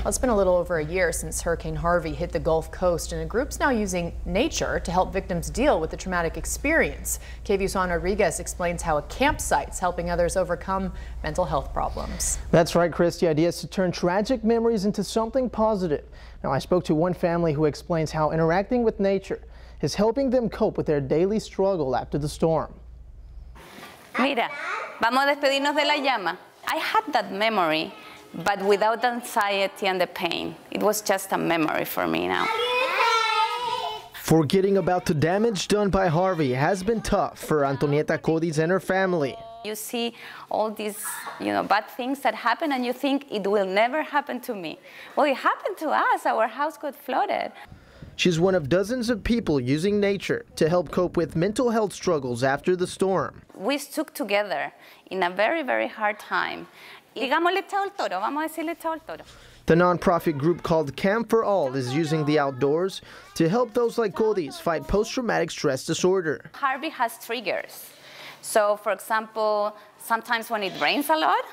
Well, it's been a little over a year since Hurricane Harvey hit the Gulf Coast, and a group's now using nature to help victims deal with the traumatic experience. KVU's Juan Rodriguez explains how a campsite's helping others overcome mental health problems. That's right, Chris. The idea is to turn tragic memories into something positive. Now, I spoke to one family who explains how interacting with nature is helping them cope with their daily struggle after the storm. Mira, vamos a despedirnos de la llama. I had that memory, but without the anxiety and the pain. It was just a memory for me now. Forgetting about the damage done by Harvey has been tough for Antonieta Codis and her family. You see all these, bad things that happen and you think it will never happen to me. Well, it happened to us. Our house got flooded. She's one of dozens of people using nature to help cope with mental health struggles after the storm. We stuck together in a very, very hard time. Digámosle chao al toro, vamos a decirle chao al toro. The nonprofit group called Camp for All is using the outdoors to help those like Codis fight post-traumatic stress disorder. Harvey has triggers. So, for example, sometimes when it rains a lot,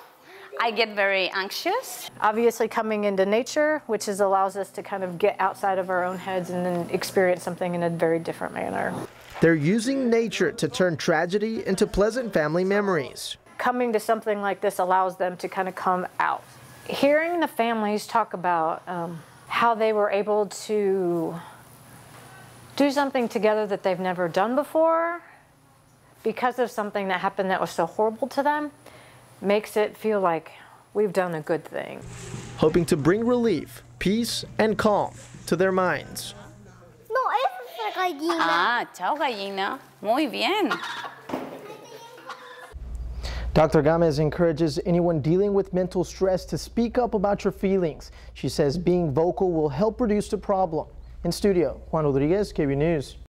I get very anxious. Obviously coming into nature, which allows us to kind of get outside of our own heads and then experience something in a very different manner. They're using nature to turn tragedy into pleasant family memories. Coming to something like this allows them to kind of come out. Hearing the families talk about how they were able to do something together that they've never done before because of something that happened that was so horrible to them makes it feel like we've done a good thing. Hoping to bring relief, peace, and calm to their minds. No, esa es la gallina. Ah, chao gallina. Muy bien. Dr. Gomez encourages anyone dealing with mental stress to speak up about your feelings. She says being vocal will help reduce the problem. In studio, Juan Rodriguez, KVU News.